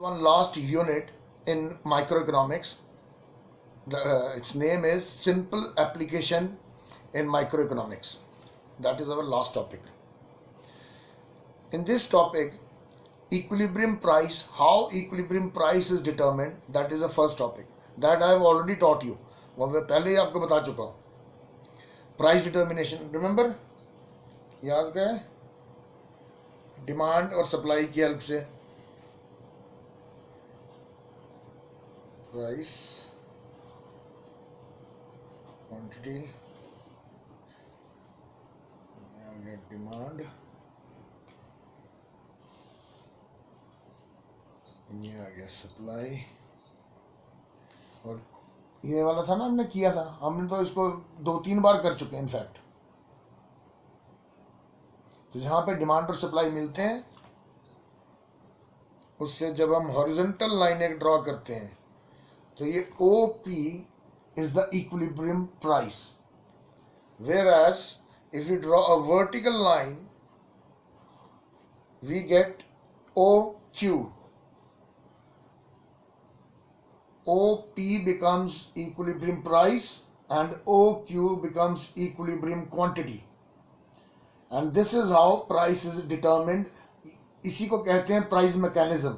One last unit in microeconomics. Its name is Simple Application in Microeconomics. That is our last topic. In this topic, equilibrium price, how equilibrium price is determined, that is the first topic. That I have already taught you. वो मैं पहले ही आपको बता चुका हूँ. Price determination, remember? याद क्या है? डिमांड और सप्लाई की हेल्प से प्राइस क्वांटिटी गेट डिमांड ये आ गया सप्लाई. और ये वाला था ना, हमने किया था, हमने तो इसको 2-3 बार कर चुके हैं इनफैक्ट. तो जहाँ पे डिमांड और सप्लाई मिलते हैं उससे जब हम हॉरिजॉन्टल लाइन एक ड्रॉ करते हैं तो ये OP is the equilibrium price, whereas if we draw a vertical line we get OQ. OP becomes equilibrium price and OQ becomes equilibrium quantity, and this is how price is determined. इसी को कहते हैं price mechanism.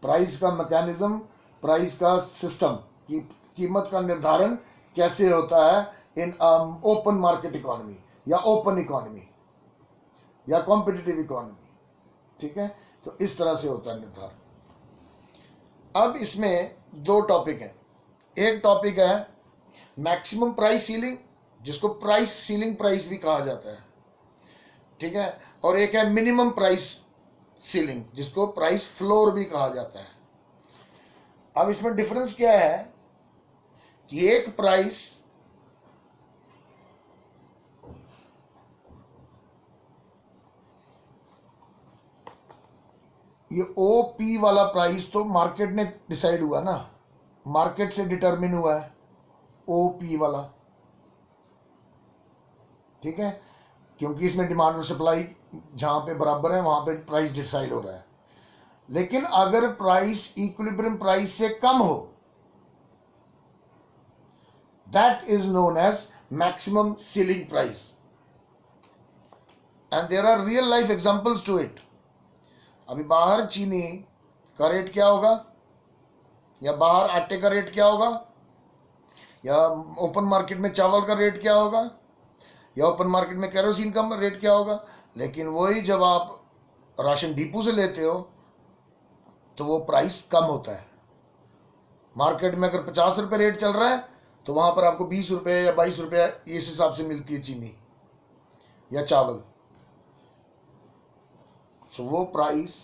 Price का mechanism, price का system, की कीमत का निर्धारण कैसे होता है इन ओपन मार्केट इकोनॉमी या ओपन इकोनॉमी या कॉम्पिटिटिव इकोनॉमी. ठीक है, तो इस तरह से होता है निर्धारण. अब इसमें 2 टॉपिक हैं. एक टॉपिक है मैक्सिमम प्राइस सीलिंग, जिसको प्राइस सीलिंग प्राइस भी कहा जाता है. ठीक है, और एक है मिनिमम प्राइस सीलिंग, जिसको प्राइस फ्लोर भी कहा जाता है. अब इसमें डिफरेंस क्या है कि एक प्राइस ये OP वाला प्राइस तो मार्केट ने डिसाइड हुआ ना, मार्केट से डिटरमिन हुआ है OP वाला. ठीक है, क्योंकि इसमें डिमांड और सप्लाई जहां पे बराबर है वहां पे प्राइस डिसाइड हो रहा है. लेकिन अगर प्राइस इक्विलिब्रियम प्राइस से कम हो, that is known as maximum ceiling price, and there are real life examples to it. अभी बाहर चीनी का रेट क्या होगा, या बाहर आटे का रेट क्या होगा, या ओपन मार्केट में चावल का रेट क्या होगा, या ओपन मार्केट में केरोसिन का रेट क्या होगा. लेकिन वही जब आप राशन डिपो से लेते हो तो वो प्राइस कम होता है. मार्केट में अगर 50 रुपये रेट चल रहा है तो वहाँ पर आपको 20 रुपये या 22 रुपये इस हिसाब से मिलती है चीनी या चावल. सो वो price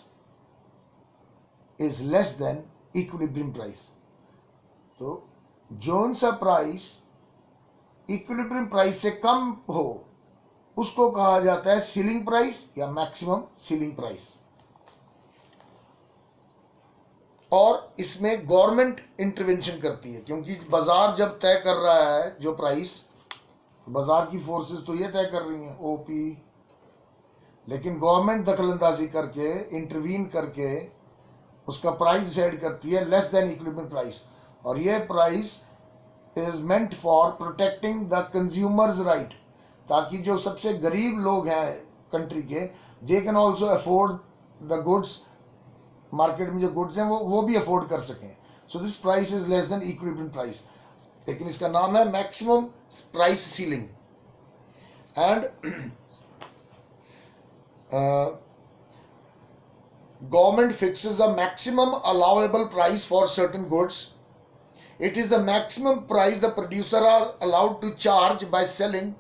is less than equilibrium price. तो जोन सा प्राइस इक्विलिब्रियम प्राइस से कम हो उसको कहा जाता है सीलिंग प्राइस या मैक्सिमम सीलिंग प्राइस. और इसमें गवर्नमेंट इंटरवेंशन करती है, क्योंकि बाजार जब तय कर रहा है जो प्राइस, बाजार की फोर्सेस तो ये तय कर रही हैं OP, लेकिन गवर्नमेंट दखलंदाजी करके इंटरवीन करके उसका प्राइस डिसाइड करती है लेस देन इक्विलिब्रियम प्राइस. और ये price is meant for protecting the consumers right, ताकि जो सबसे गरीब लोग हैं कंट्री के, they can also afford the goods. Market में जो गुड्स हैं वो भी अफोर्ड कर सकें. So this price is less than equilibrium price, लेकिन इसका नाम है maximum price ceiling. And government fixes a maximum allowable price for certain goods. It is the maximum price the producer are allowed to charge by selling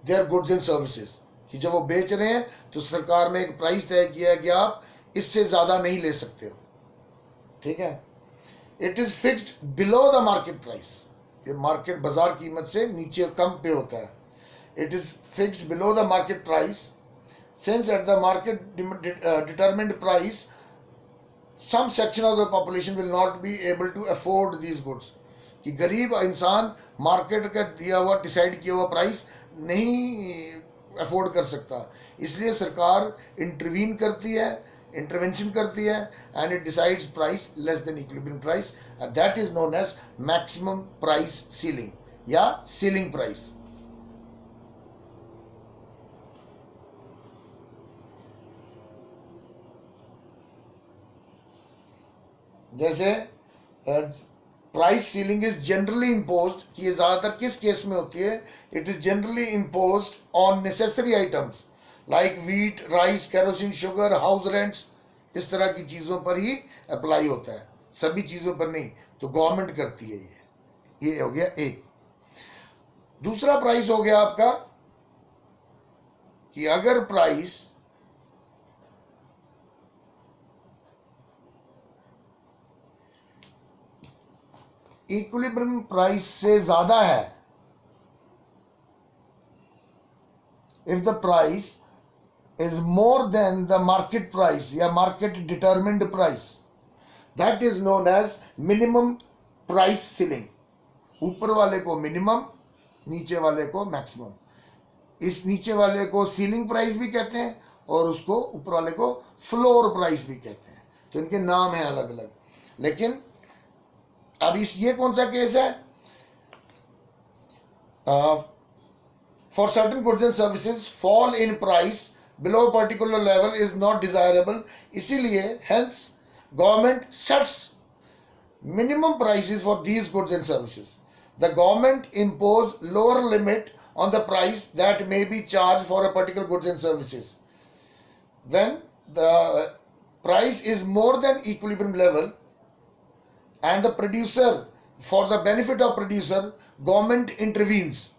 their goods and services. कि जब वो बेच रहे हैं तो सरकार ने एक प्राइस तय किया है कि आप इससे ज़्यादा नहीं ले सकते हो. ठीक है, it is fixed below the market price. ये मार्केट बाजार कीमत से नीचे कम पे होता है. It is fixed below the market price since at the market determined price some section of the population will not be able to afford these goods. कि गरीब इंसान मार्केट का दिया हुआ डिसाइड किया हुआ प्राइस नहीं अफोर्ड कर सकता, इसलिए सरकार इंटरवीन करती है इंटरवेंशन करती है and it decides price less than equilibrium price, that is known as maximum price ceiling या सीलिंग प्राइस। जैसे price ceiling is generally imposed, कि ये ज्यादातर किस केस में होती है, it is generally imposed on necessary items like wheat, rice, kerosene, sugar, house rents, इस तरह की चीजों पर ही अप्लाई होता है, सभी चीजों पर नहीं। तो गवर्नमेंट करती है ये हो गया एक। दूसरा प्राइस हो गया आपका कि अगर प्राइस इक्विलिब्रियम प्राइस से ज्यादा है, if the price is more than the market price या market determined price, that is known as minimum price ceiling। ऊपर वाले को मिनिमम, नीचे वाले को मैक्सिमम। इस नीचे वाले को सीलिंग प्राइस भी कहते हैं और उसको ऊपर वाले को फ्लोर प्राइस भी कहते हैं, तो इनके नाम हैं अलग अलग। लेकिन अब ये कौन सा केस है, for certain goods and services fall in price below a particular level is not desirable, इसीलिए hence government sets minimum prices for these goods and services। The government impose lower limit on the price that may be charged for a particular goods and services when the price is more than equilibrium level, and the producer, for the benefit of producer, government intervenes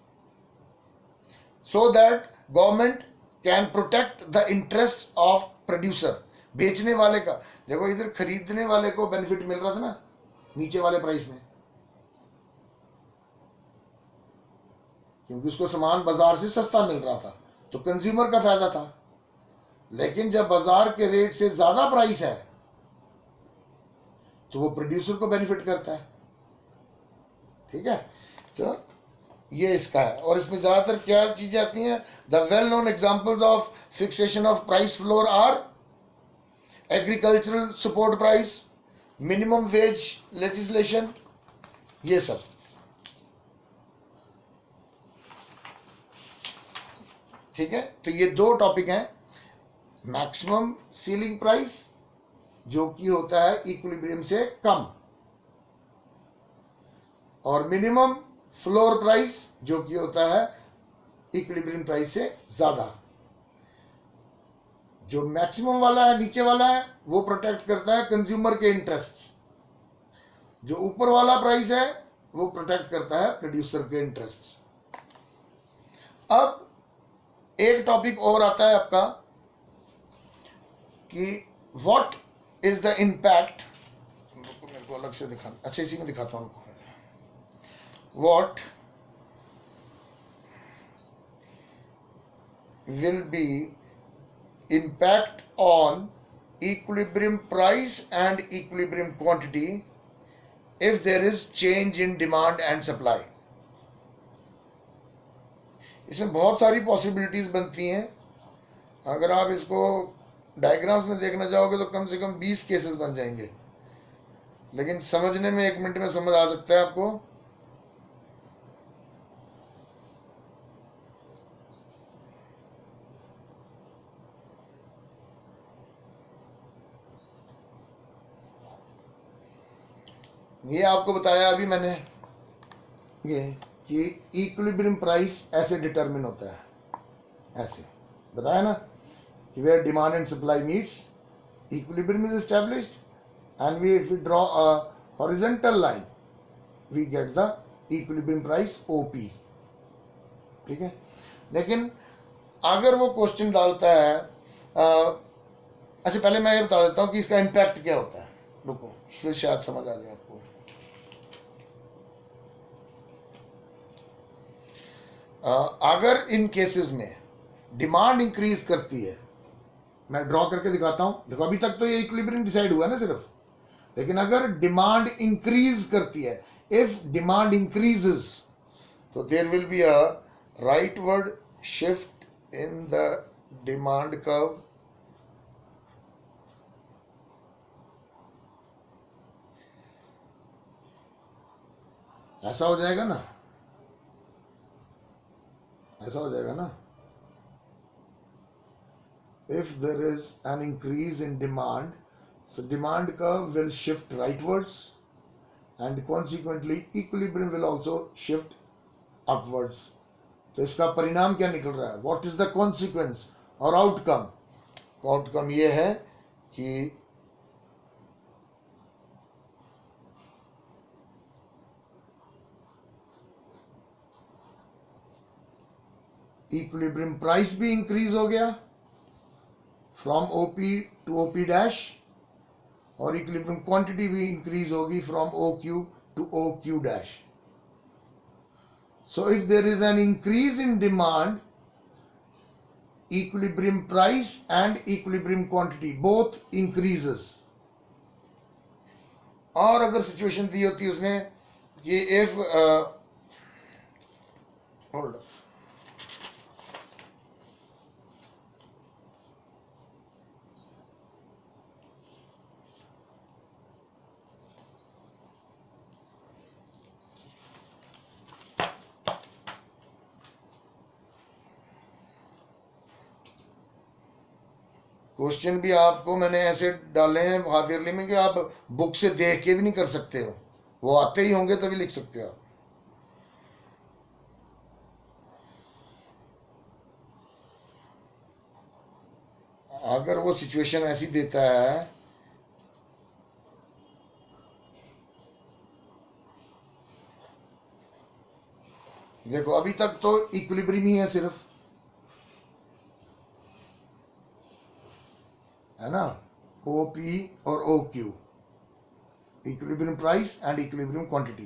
so that government can protect the interest of producer. बेचने वाले का, देखो इधर खरीदने वाले को benefit मिल रहा था ना नीचे वाले प्राइस में, क्योंकि उसको सामान बाजार से सस्ता मिल रहा था, तो कंज्यूमर का फायदा था। लेकिन जब बाजार के रेट से ज्यादा प्राइस है तो वो प्रोड्यूसर को बेनिफिट करता है। ठीक है, तो ये इसका है। और इसमें ज्यादातर क्या चीजें आती हैं, the well known examples of fixation of price floor are agricultural support price, minimum wage legislation, ये सब। ठीक है, तो ये दो टॉपिक हैं, मैक्सिमम सीलिंग प्राइस जो कि होता है इक्विलिब्रियम से कम, और मिनिमम फ्लोर प्राइस जो कि होता है इक्विलिब्रियम प्राइस से ज्यादा। जो मैक्सिमम वाला है, नीचे वाला है, वो प्रोटेक्ट करता है कंज्यूमर के इंटरेस्ट। जो ऊपर वाला प्राइस है वो प्रोटेक्ट करता है प्रोड्यूसर के इंटरेस्ट। अब एक टॉपिक और आता है आपका कि व्हाट इज द इम्पैक्ट, मेरे को अलग से दिखाना, अच्छा इसी में दिखाता हूं। What will be impact on equilibrium price and equilibrium quantity if there is change in demand and supply? इसमें बहुत सारी पॉसिबिलिटीज बनती हैं। अगर आप इसको डायग्राम्स में देखना चाहोगे तो कम से कम 20 केसेस बन जाएंगे, लेकिन समझने में 1 मिनट में समझ आ सकता है आपको। ये आपको बताया अभी मैंने ये कि इक्विलिब्रियम प्राइस ऐसे डिटरमिन होता है, ऐसे बताया ना कि where demand and supply meets equilibrium is established and we if we draw a horizontal line we get the equilibrium price OP. ठीक है, लेकिन अगर वो क्वेश्चन डालता है अच्छा पहले मैं ये बता देता हूँ कि इसका इम्पैक्ट क्या होता है, रुको फिर शायद समझ आ जाए आपको। अगर इन केसेस में डिमांड इंक्रीज करती है, मैं ड्रॉ करके दिखाता हूं, देखो अभी तक तो ये इक्विलिब्रियम डिसाइड हुआ है ना सिर्फ, लेकिन अगर डिमांड इंक्रीज करती है, इफ डिमांड इंक्रीजेस तो there will be a rightward shift in the demand curve ऐसा हो जाएगा ना, ऐसा हो जाएगा ना. If there is an increase in demand, so demand curve will shift rightwards and consequently equilibrium will also shift upwards. तो इसका परिणाम क्या निकल रहा है? What is the consequence or outcome? Outcome ये है कि इक्विलिब्रियम प्राइस भी इंक्रीज हो गया from OP to OP dash, और इक्विलिब्रियम क्वांटिटी भी इंक्रीज होगी from O Q to O Q dash. So if there is an increase in demand, equilibrium price and equilibrium quantity both increases. और अगर situation दी होती है उसने कि if hold on. Question भी आपको मैंने ऐसे डाले हैं हाफ ईयरली में कि आप बुक से देख के भी नहीं कर सकते हो, वो आते ही होंगे तभी लिख सकते हो आप. अगर वो सिचुएशन ऐसी देता है, देखो अभी तक तो इक्विलिब्रियम ही है सिर्फ, है ना, ओ पी और O Q, equilibrium price and equilibrium quantity.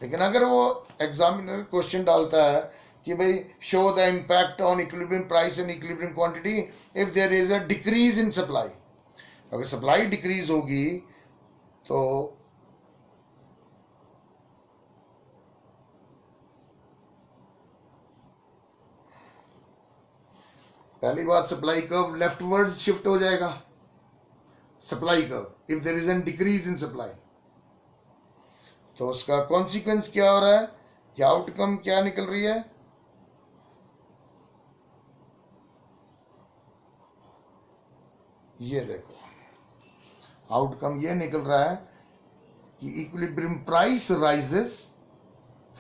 लेकिन अगर वो एग्जामिनर क्वेश्चन डालता है कि भाई show the impact on equilibrium price and equilibrium quantity if there is a decrease in supply, अगर सप्लाई डिक्रीज होगी तो पहली बात सप्लाई कर्व लेफ्टवर्ड्स शिफ्ट हो जाएगा. Supply curve if there is an decrease in supply, तो उसका कॉन्सिक्वेंस क्या हो रहा है, या आउटकम क्या निकल रही है, ये देखो आउटकम ये निकल रहा है कि equilibrium price rises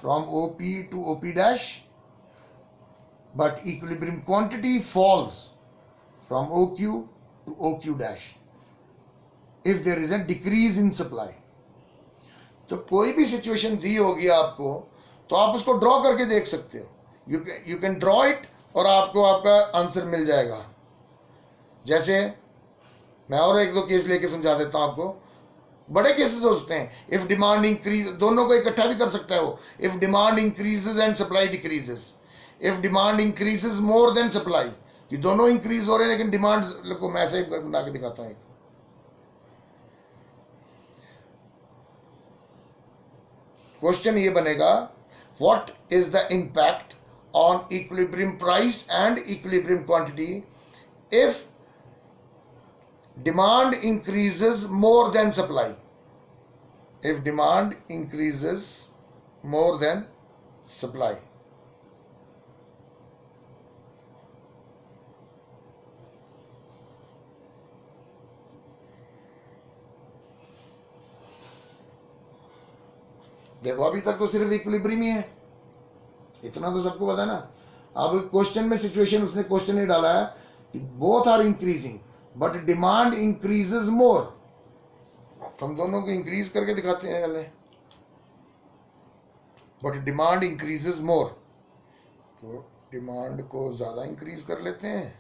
from OP to OP dash, but equilibrium quantity falls from OQ to OQ dash if there is a decrease in supply. तो कोई भी सिचुएशन दी होगी आपको तो आप उसको ड्रॉ करके देख सकते हो, यू कैन ड्रॉ इट और आपको आपका आंसर मिल जाएगा. जैसे मैं और एक दो केस लेके समझा देता हूं आपको, बड़े केसेस हो सकते हैं. इफ डिमांड इंक्रीज, दोनों को इकट्ठा भी कर सकता है वो, if demand increases and supply decreases, if demand increases more than supply, कि दोनों इंक्रीज हो रहे हैं लेकिन डिमांड को मैं ऐसे ही बना के दिखाता हूं. क्वेश्चन ये बनेगा, what is the impact on equilibrium price and equilibrium quantity if demand increases more than supply, if demand increases more than supply. देखो अभी तक तो सिर्फ इक्विलिब्रियम ही है, इतना तो सबको पता है ना. अब क्वेश्चन में सिचुएशन उसने क्वेश्चन ही डाला है कि both are increasing but demand increases more, हम दोनों को इंक्रीज करके दिखाते हैं पहले, बट डिमांड इंक्रीजेज मोर, तो डिमांड को ज्यादा इंक्रीज कर लेते हैं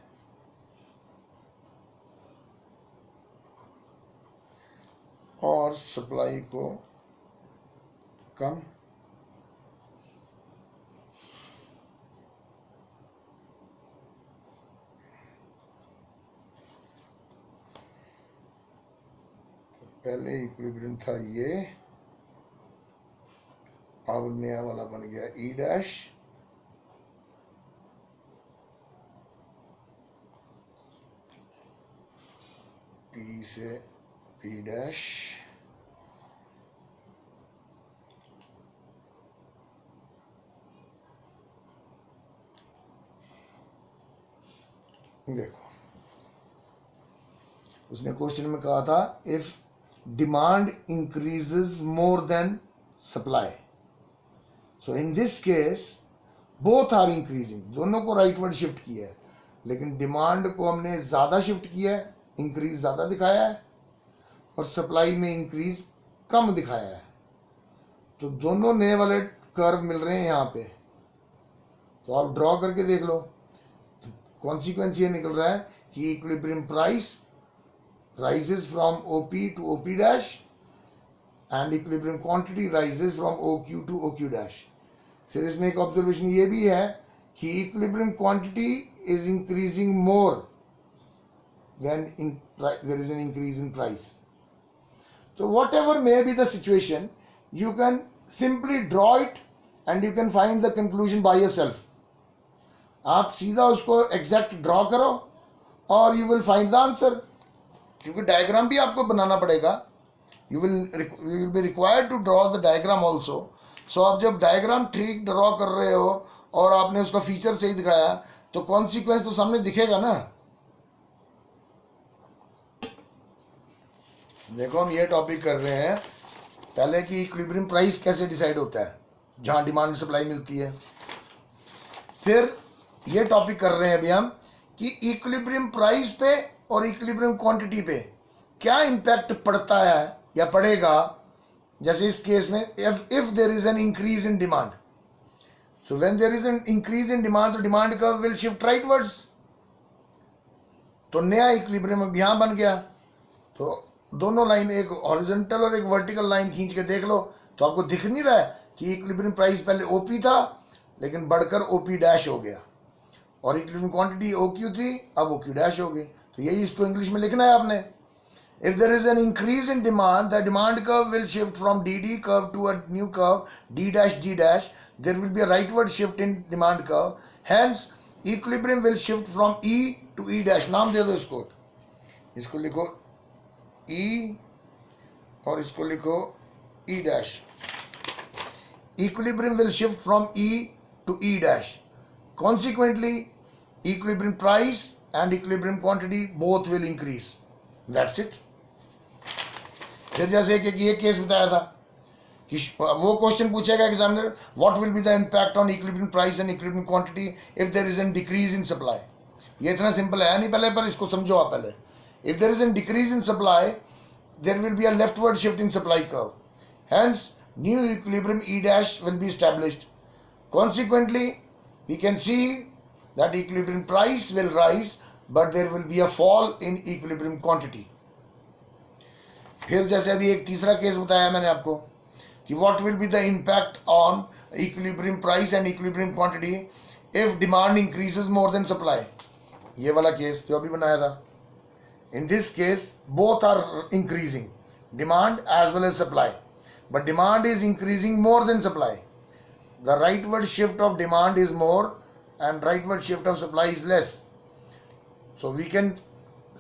और सप्लाई को कम. पहले इक्विलिब्रियम था ये, अब नया वाला बन गया ई डैश, पी से पी डैश, देखो उसने क्वेश्चन में कहा था if demand increases more than supply, so in this case both are increasing, दोनों को राइटवर्ड शिफ्ट किया है, लेकिन डिमांड को हमने ज़्यादा शिफ्ट किया है, इंक्रीज ज़्यादा दिखाया है, और सप्लाई में इंक्रीज कम दिखाया है। तो दोनों नए वाले कर्व मिल रहे हैं यहाँ पे, तो आप ड्रॉ करके देख लो। कॉन्सिक्वेंस ये निकल रहा है कि equilibrium price rises from OP to OP dash and equilibrium quantity rises from OQ to OQ dash. फिर इसमें एक ऑब्जर्वेशन ये भी है कि equilibrium quantity is increasing more when there is an increase in price. तो whatever may be the situation, you can simply draw it and you can find the conclusion by yourself. आप सीधा उसको exact draw करो और you will find the answer, क्योंकि diagram भी आपको बनाना पड़ेगा। You will be required to draw the diagram also. So आप जब डायग्राम ठीक ड्रॉ कर रहे हो और आपने उसका फीचर सही दिखाया तो कॉन्सिक्वेंस तो सामने दिखेगा ना। देखो हम ये टॉपिक कर रहे हैं पहले कि इक्विलिब्रियम प्राइस कैसे डिसाइड होता है जहाँ डिमांड सप्लाई मिलती है। फिर ये टॉपिक कर रहे हैं अभी हम कि इक्विलिब्रियम प्राइस पे और इक्विलिब्रियम क्वांटिटी पे क्या इम्पैक्ट पड़ता है या पड़ेगा। जैसे इस केस में if there is an increase in demand, so when there is an increase in demand तो demand curve will shift rightwards, तो नया इक्विलिब्रियम अब यहाँ बन गया। तो दोनों लाइन, एक हॉरिजॉन्टल और एक वर्टिकल लाइन खींच के देख लो तो आपको दिख नहीं रहा है कि इक्विलिब्रियम प्राइस पहले ओपी था लेकिन बढ़कर ओपी डैश हो गया, और इक्विलिब्रियम क्वांटिटी ओक्यू थी अब ओक्यू डैश हो गई। तो यही इसको इंग्लिश में लिखना है आपने। If there is an increase in demand the demand curve will shift from D D curve to a new curve D dash G dash, there will be a rightward shift in demand curve, hence equilibrium will shift from E to E dash. नाम दे दो इसको लिखो E और इसको लिखो E dash. Equilibrium will shift from E to E dash, consequently equilibrium price and equilibrium quantity both will increase, that's it. फिर जैसे एक ये केस बताया था कि वो क्वेश्चन पूछेगा examiner what will be the impact on equilibrium price and equilibrium quantity if there is an decrease in supply. ये इतना सिंपल है नहीं पहले, पर इसको समझो आप पहले। If there is a decrease in supply, there will be a leftward shift in supply curve. Hence, new equilibrium E dash will be established. Consequently, we can see that equilibrium price will rise, but there will be a fall in equilibrium quantity. फिर जैसे अभी एक तीसरा case बताया मैंने आपको कि what will be the impact on equilibrium price and equilibrium quantity if demand increases more than supply. ये वाला केस जो अभी बनाया था। In this case, both are increasing, demand as well as supply. But demand is increasing more than supply. The rightward shift of demand is more and rightward shift of supply is less. So we can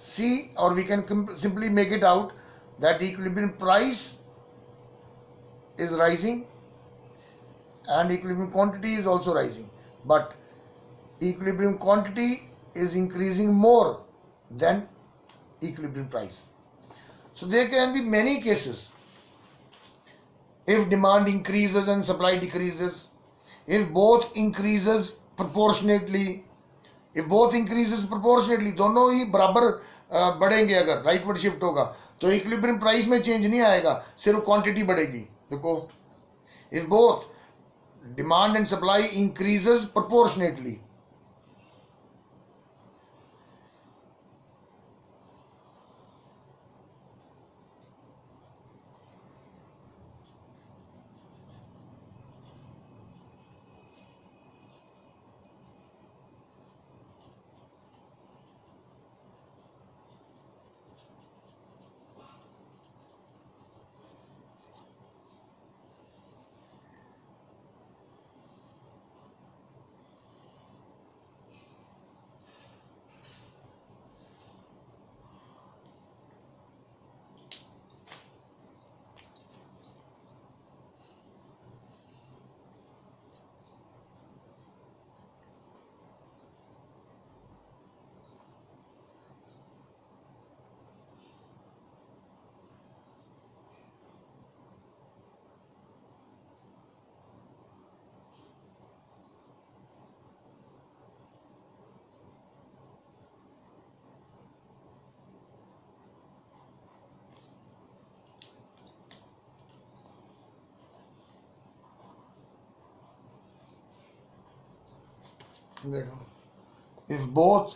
see or we can simply make it out that equilibrium price is rising and equilibrium quantity is also rising. But equilibrium quantity is increasing more than equilibrium price. So there can be many cases. If demand increases and supply decreases, if both increases proportionately, दोनों ही बराबर बढ़ेंगे, अगर rightward shift होगा तो equilibrium price में change नहीं आएगा, सिर्फ क्वांटिटी बढ़ेगी। देखो, if both demand and supply increases proportionately, देखो, if both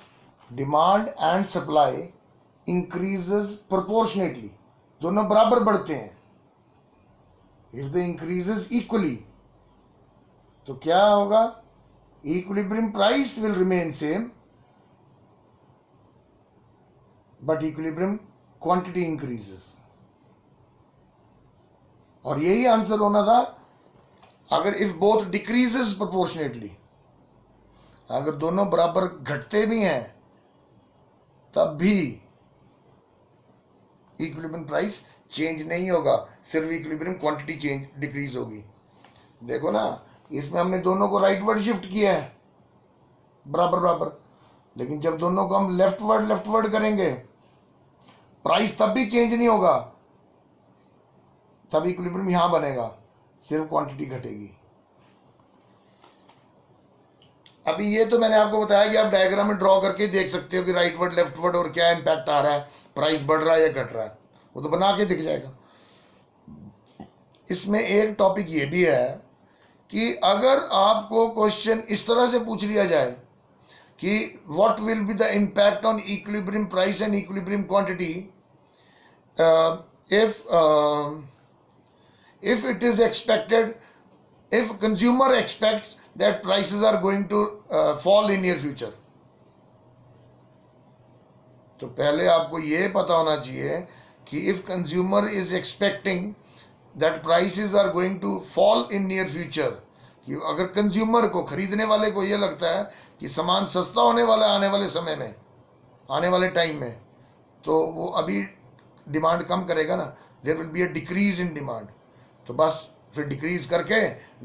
demand and supply increases proportionately, दोनों बराबर बढ़ते हैं, if they increases equally, तो क्या होगा? Equilibrium price will remain same, but equilibrium quantity increases. और यही आंसर होना था अगर if both decreases proportionately, अगर दोनों बराबर घटते भी हैं तब भी इक्विलिब्रियम प्राइस चेंज नहीं होगा, सिर्फ इक्विलिब्रियम क्वांटिटी चेंज डिक्रीज होगी। देखो ना, इसमें हमने दोनों को राइट वर्ड शिफ्ट किया है बराबर बराबर, लेकिन जब दोनों को हम लेफ्ट वर्ड करेंगे प्राइस तब भी चेंज नहीं होगा, तब इक्विलिब्रियम यहां बनेगा, सिर्फ क्वांटिटी घटेगी। अभी ये तो मैंने आपको बताया कि आप डायग्राम में ड्रॉ करके देख सकते हो कि राइट वर्ड लेफ्ट वर्ड और क्या इंपैक्ट आ रहा है, प्राइस बढ़ रहा है या घट रहा है, वो तो बना के दिख जाएगा। इसमें एक टॉपिक ये भी है कि अगर आपको क्वेश्चन इस तरह से पूछ लिया जाए कि what will be the impact on equilibrium price and equilibrium quantity if it is expected, if consumer expects that prices are going to fall in near future, तो पहले आपको ये पता होना चाहिए कि if consumer is expecting that prices are going to fall in near future, कि अगर कंज्यूमर को, खरीदने वाले को ये लगता है कि सामान सस्ता होने वाला है आने वाले समय में, आने वाले टाइम में, तो वो अभी डिमांड कम करेगा ना, there will be a decrease in demand. तो बस फिर डिक्रीज करके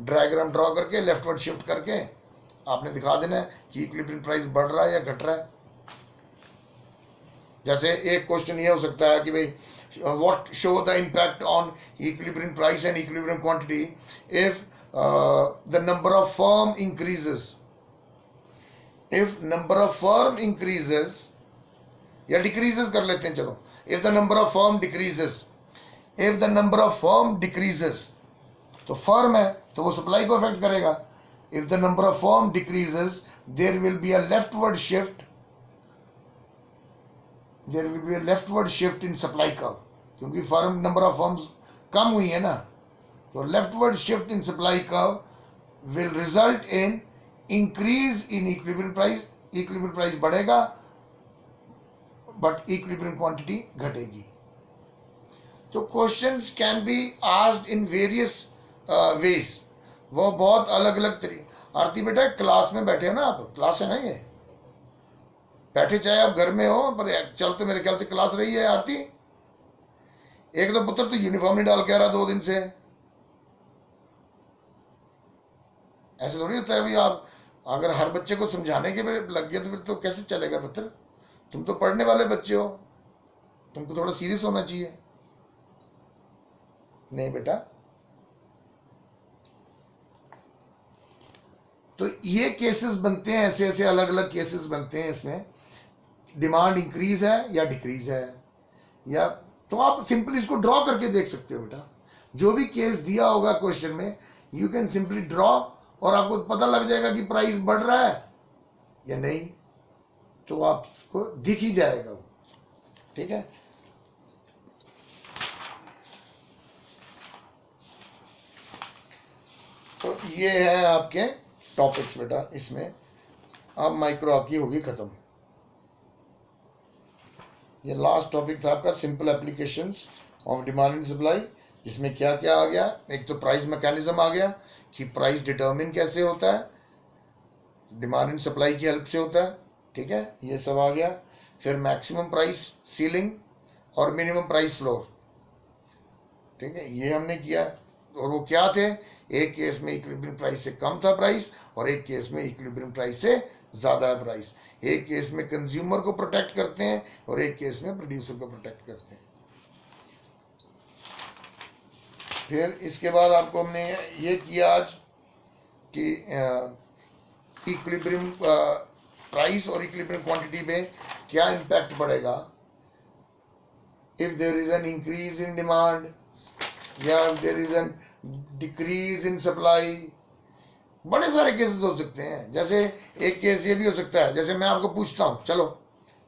डायग्राम ड्रॉ करके लेफ्ट वर्ड शिफ्ट करके आपने दिखा देना है कि इक्विलिब्रियम प्राइस बढ़ रहा है या घट रहा है। जैसे एक क्वेश्चन ये हो सकता है कि भाई what show the impact on equilibrium price and equilibrium quantity if the number of firm increases, if number of firm increases, या डिक्रीजेस कर लेते हैं, चलो, if the number of firm decreases, if the number of firm decreases, तो firm है तो वो supply को अफेक्ट करेगा। If the number of firm decreases there will be a leftward shift, there will be a leftward shift in supply curve, क्योंकि firm number of firms कम हुई है ना, तो leftward shift in supply curve will result in increase in equilibrium price, equilibrium price बढ़ेगा but equilibrium quantity घटेगी। तो questions can be asked in various ways, वो बहुत अलग अलग तरीके। आरती बेटा क्लास में बैठे हो ना आप, क्लास है ना ये, बैठे चाहे आप घर में हो, पर चल तो मेरे ख्याल से क्लास रही है आरती। एक तो पुत्र तो यूनिफॉर्म नहीं डाल के आ रहा 2 दिन से, ऐसे थोड़ी होता है। अभी आप अगर हर बच्चे को समझाने के लग गए तो फिर तो कैसे चलेगा पुत्र, तुम तो पढ़ने वाले बच्चे हो, तुमको थोड़ा सीरियस होना चाहिए। नहीं बेटा, तो ये केसेस बनते हैं, ऐसे ऐसे अलग अलग केसेस बनते हैं। इसमें डिमांड इंक्रीज है या डिक्रीज है, या तो आप सिंपली इसको ड्रॉ करके देख सकते हो बेटा। जो भी केस दिया होगा क्वेश्चन में, यू कैन सिंपली ड्रॉ, और आपको पता लग जाएगा कि प्राइस बढ़ रहा है या नहीं, तो आपको दिख ही जाएगा वो। ठीक है, तो ये है आपके टॉपिक्स बेटा। इसमें अब माइक्रो आपकी होगी खत्म। ये लास्ट टॉपिक था आपका simple applications of demand and supply, जिसमें क्या क्या आ गया। एक तो प्राइस मैकेनिज्म आ गया कि प्राइस डिटर्मिन कैसे होता है, डिमांड एंड सप्लाई की हेल्प से होता है। ठीक है, ये सब आ गया। फिर मैक्सिमम प्राइस सीलिंग और मिनिमम प्राइस फ्लोर, ठीक है, ये हमने किया। और वो क्या थे, एक केस में इक्विलिब्रियम प्राइस से कम था प्राइस, और एक केस में इक्विलिब्रियम प्राइस से ज़्यादा है प्राइस। एक केस में कंज्यूमर को प्रोटेक्ट करते हैं और एक केस में प्रोड्यूसर को प्रोटेक्ट करते हैं। फिर इसके बाद आपको हमने ये किया आज कि इक्विलिब्रियम प्राइस और इक्विलिब्रियम क्वांटिटी में क्या इम्पैक्ट पड़ेगा if there is an increase in demand या there is an decrease in supply, बड़े सारे केसेस हो सकते हैं। जैसे एक केस ये भी हो सकता है, जैसे मैं आपको पूछता हूं, चलो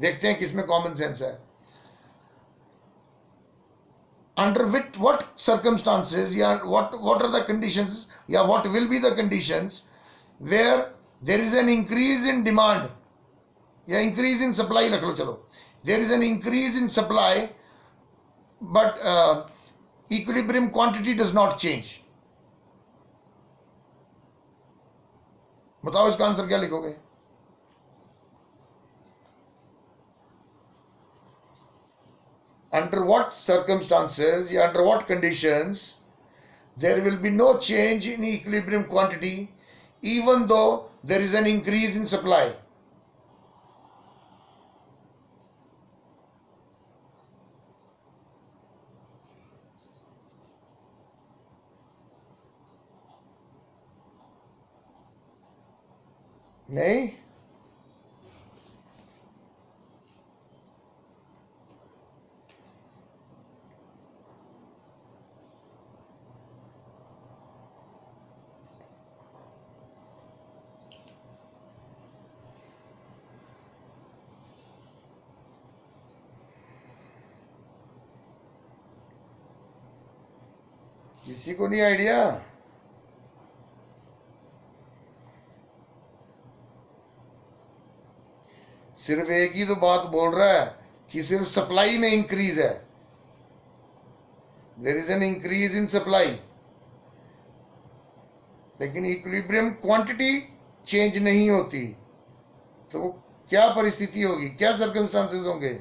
देखते हैं किसमें कॉमन सेंस है। अंडर what circumstances या what are the conditions या what will be the conditions where there is an increase in demand या increase in supply रख लो, चलो there is an increase in supply but equilibrium quantity does not change। बताओ इसका answer क्या लिखोगे? Under what circumstances या under what conditions there will be no change in equilibrium quantity even though there is an increase in supply? नहीं, किसी को नहीं idea? सिर्फ एक ही तो बात बोल रहा है कि सिर्फ सप्लाई में इंक्रीज है, there is an increase in supply, लेकिन इक्विलिब्रियम क्वांटिटी चेंज नहीं होती। तो वो क्या परिस्थिति होगी, क्या सर्कमस्टांसेस होंगे?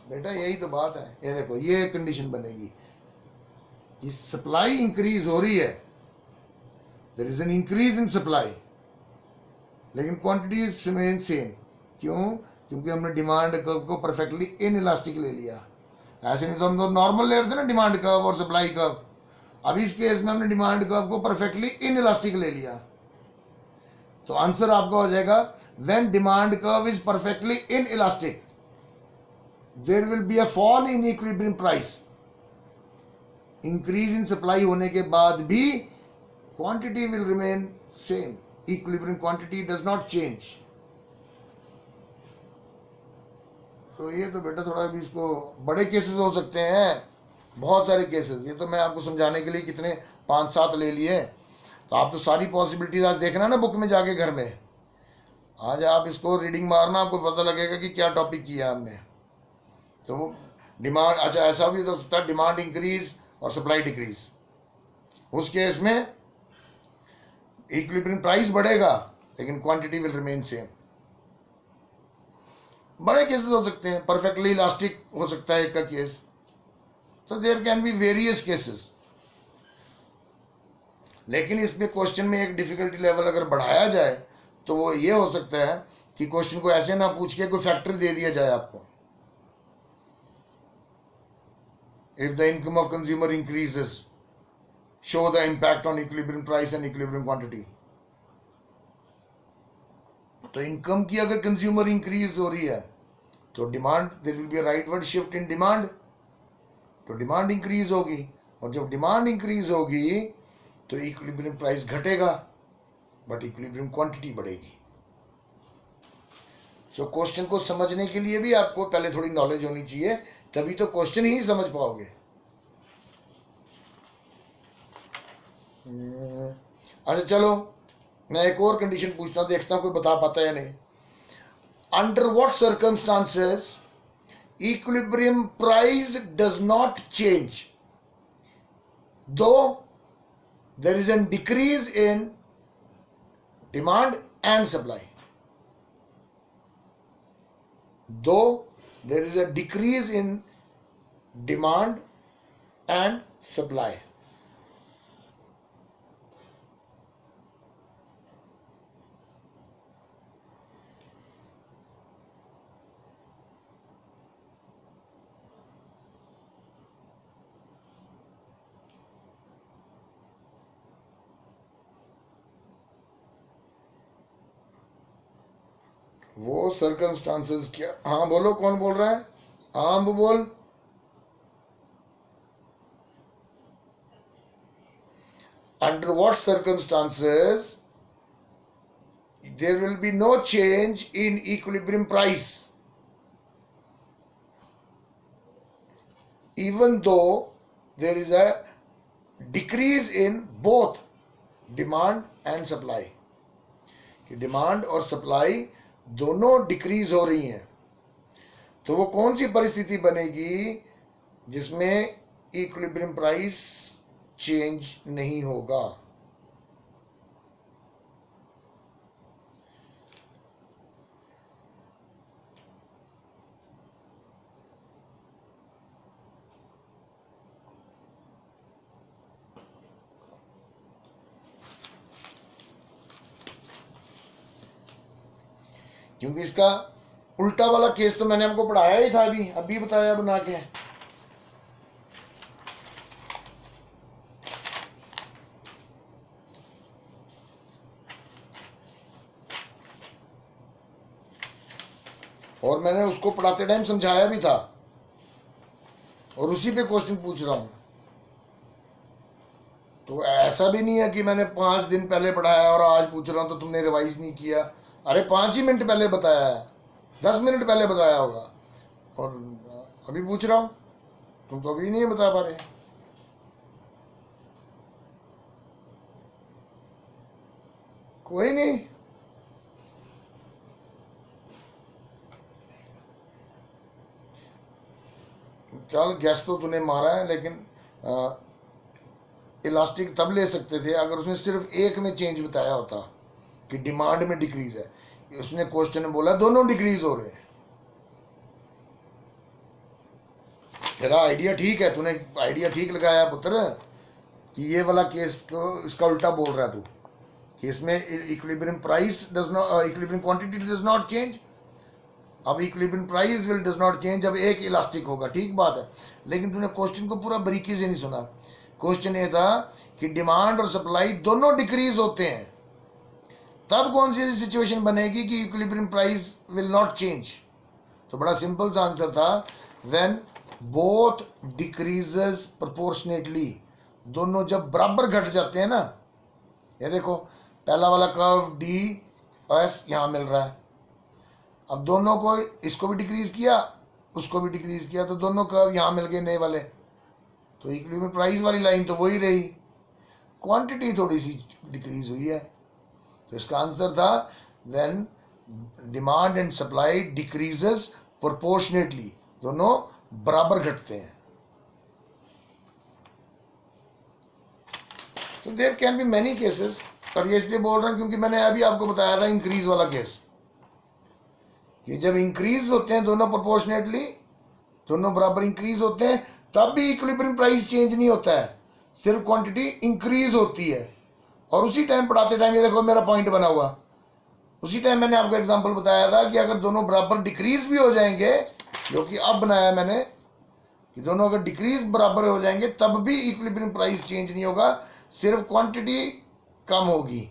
बेटा यही तो बात है। ये देखो, ये कंडीशन बनेगी कि सप्लाई इंक्रीज हो रही है, there is an increase in supply, लेकिन क्वांटिटी इज रिमेन सेम। क्यों? क्योंकि हमने डिमांड कर्व को परफेक्टली इन इलास्टिक ले लिया। ऐसे नहीं तो हम तो नॉर्मल ले रहे थे ना डिमांड कर्व और सप्लाई कर्व। अब इस केस में हमने डिमांड कर्व को परफेक्टली इन इलास्टिक ले लिया। तो आंसर आपका हो जाएगा when demand curve is perfectly inelastic there will be a fall in equilibrium price. Increase in supply होने के बाद भी quantity will remain same, equilibrium quantity does not change. तो ये तो बेटा थोड़ा भी इसको बड़े केसेस हो सकते हैं, बहुत सारे केसेस। ये तो मैं आपको समझाने के लिए कितने 5-7 ले लिए। तो आप तो सारी पॉसिबिलिटीज आज देखना ना बुक में जाके घर में। आज आप इसको रीडिंग मारना, आपको पता लगेगा कि क्या टॉपिक किया हमने। तो वो डिमांड, अच्छा ऐसा भी हो सकता है डिमांड इंक्रीज और सप्लाई डिक्रीज। उस केस में इक्विलिब्रियम प्राइस बढ़ेगा लेकिन क्वांटिटी विल रिमेन सेम। बड़े केसेस हो सकते हैं, परफेक्टली इलास्टिक हो सकता है एक का केस। तो there can be various cases. लेकिन इसमें क्वेश्चन में एक डिफिकल्टी लेवल अगर बढ़ाया जाए तो वो ये हो सकता है कि क्वेश्चन को ऐसे ना पूछ के कोई फैक्टर दे दिया जाए आपको। If the income of consumer increases show the impact on equilibrium price and equilibrium quantity। तो इनकम की अगर कंज्यूमर इंक्रीज हो रही है तो demand, there will be a rightward shift in demand, तो डिमांड इंक्रीज होगी। और जब डिमांड इंक्रीज होगी तो इक्विलिब्रियम प्राइस घटेगा बट इक्विलिब्रियम क्वांटिटी बढ़ेगी। सो क्वेश्चन को समझने के लिए भी आपको पहले थोड़ी नॉलेज होनी चाहिए, तभी तो क्वेश्चन ही समझ पाओगे। अच्छा चलो मैं एक और कंडीशन पूछता हूं, देखता हूं कोई बता पाता है या नहीं। Under what circumstances equilibrium price does not change though there is an decrease in demand and supply. Though there is a decrease in demand and supply. वो सर्कमस्टांसेस क्या? हाँ बोलो, कौन बोल रहा है? हाँ वो बोल। under what circumstances there will be no change in equilibrium price, even though there is a decrease in both demand and supply, कि डिमांड और सप्लाई दोनों डिक्रीज हो रही हैं। तो वो कौन सी परिस्थिति बनेगी जिसमें इक्विलिब्रियम प्राइस चेंज नहीं होगा? क्योंकि इसका उल्टा वाला केस तो मैंने आपको पढ़ाया ही था, अभी बताया बना के। और मैंने उसको पढ़ाते टाइम समझाया भी था, और उसी पे क्वेश्चन पूछ रहा हूं। तो ऐसा भी नहीं है कि मैंने 5 दिन पहले पढ़ाया और आज पूछ रहा हूं तो तुमने रिवाइज नहीं किया। अरे 5 ही मिनट पहले बताया है, 10 मिनट पहले बताया होगा, और अभी पूछ रहा हूं, तुम तो अभी नहीं बता पा रहे। कोई नहीं, चल गैस तो तूने मारा है, लेकिन इलास्टिक तब ले सकते थे अगर उसने सिर्फ एक में चेंज बताया होता कि डिमांड में डिक्रीज है। उसने क्वेश्चन में बोला दोनों डिक्रीज हो रहे हैं। तेरा आइडिया ठीक है, तूने आइडिया ठीक लगाया पुत्र, कि ये वाला केस को इसका उल्टा बोल रहा है तू, कि इसमें equilibrium price does not, equilibrium quantity does not change. अब equilibrium price will does not change, अब एक इलास्टिक होगा, ठीक बात है। लेकिन तूने क्वेश्चन को पूरा बारीकी से नहीं सुना। क्वेश्चन ये था कि डिमांड और सप्लाई दोनों डिक्रीज होते हैं, तब कौन सी सिचुएशन बनेगी कि equilibrium price will not change? तो बड़ा सिंपल सा आंसर था, व्हेन बोथ डिक्रीजेस प्रोपोर्शनेटली, दोनों जब बराबर घट जाते हैं ना। ये देखो पहला वाला कर्व डी एस यहाँ मिल रहा है, अब दोनों को, इसको भी डिक्रीज किया उसको भी डिक्रीज किया, तो दोनों कर्व यहाँ मिल गए नए वाले, तो इक्विलिब्रियम प्राइस वाली लाइन तो वही रही, क्वांटिटी थोड़ी सी डिक्रीज हुई है। तो इसका आंसर था when demand and supply decreases proportionately, दोनों बराबर घटते हैं। तो there can be many cases, और ये इसलिए बोल रहा हूं क्योंकि मैंने अभी आपको बताया था इंक्रीज वाला केस, कि जब इंक्रीज होते हैं दोनों प्रोपोर्शनेटली, दोनों बराबर इंक्रीज होते हैं, तब भी इक्विलिब्रियम प्राइस चेंज नहीं होता है, सिर्फ क्वांटिटी इंक्रीज होती है। और उसी टाइम पढ़ाते टाइम, ये देखो मेरा पॉइंट बना हुआ, उसी टाइम मैंने आपको एग्जांपल बताया था कि अगर दोनों बराबर डिक्रीज भी हो जाएंगे, जो कि अब बनाया मैंने, कि दोनों अगर डिक्रीज बराबर हो जाएंगे तब भी इक्विलिब्रियम प्राइस चेंज नहीं होगा, सिर्फ क्वांटिटी कम होगी।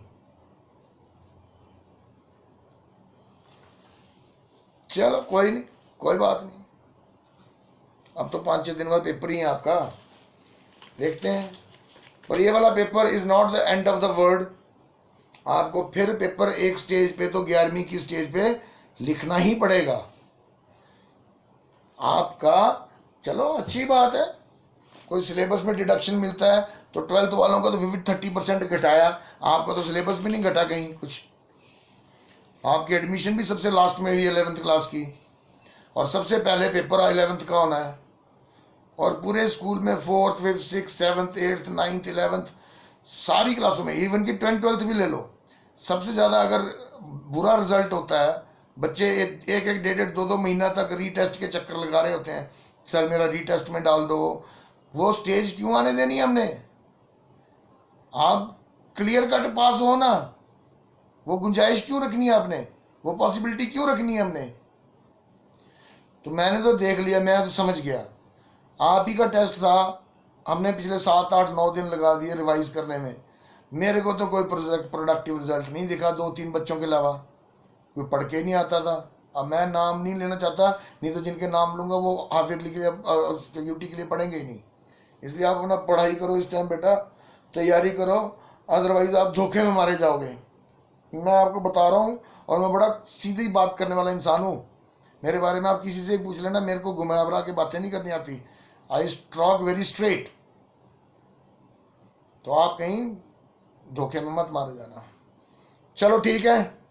चलो कोई नहीं, कोई बात नहीं, अब तो 5-6 दिन बाद पेपर ही है आपका, देखते हैं। पर ये वाला paper is not the end of the world, आपको फिर पेपर एक स्टेज पे, तो 11वीं की स्टेज पे लिखना ही पड़ेगा आपका। चलो अच्छी बात है, कोई सिलेबस में डिडक्शन मिलता है, तो 12th वालों का तो विविध 30% घटाया, आपका तो सिलेबस भी नहीं घटा कहीं कुछ। आपकी एडमिशन भी सबसे लास्ट में हुई 11th क्लास की, और सबसे पहले पेपर 11th का होना है, और पूरे स्कूल में 4th 5th 6th 7th 8th 9th 11th सारी क्लासों में, इवन की 10th 12th भी ले लो, सबसे ज़्यादा अगर बुरा रिजल्ट होता है, बच्चे एक एक 1.5-2 महीना तक रीटेस्ट के चक्कर लगा रहे होते हैं, सर मेरा रीटेस्ट में डाल दो। वो स्टेज क्यों आने देनी हमने? आप क्लियर कट पास हो ना, वो गुंजाइश क्यों रखनी है आपने, वो पॉसिबिलिटी क्यों रखनी है हमने? तो मैंने तो देख लिया, मैं तो समझ गया, आप ही का टेस्ट था, हमने पिछले 7-8-9 दिन लगा दिए रिवाइज करने में, मेरे को तो कोई प्रोडक्टिव रिजल्ट नहीं दिखा 2-3 बच्चों के अलावा, कोई पढ़ के नहीं आता था। अब मैं नाम नहीं लेना चाहता, नहीं तो जिनके नाम लूँगा वो हाफ ईयरली के लिए, यूटी के लिए पढ़ेंगे ही नहीं। इसलिए आप अपना पढ़ाई करो इस टाइम बेटा, तैयारी करो, अदरवाइज आप धोखे में मारे जाओगे। मैं आपको बता रहा हूँ, और मैं बड़ा सीधी बात करने वाला इंसान हूँ। मेरे बारे में आप किसी से पूछ लेना, मेरे को घुमा के बातें नहीं करनी आती। I talk very straight. तो आप कहीं धोखे में मत मारे जाना। चलो ठीक है।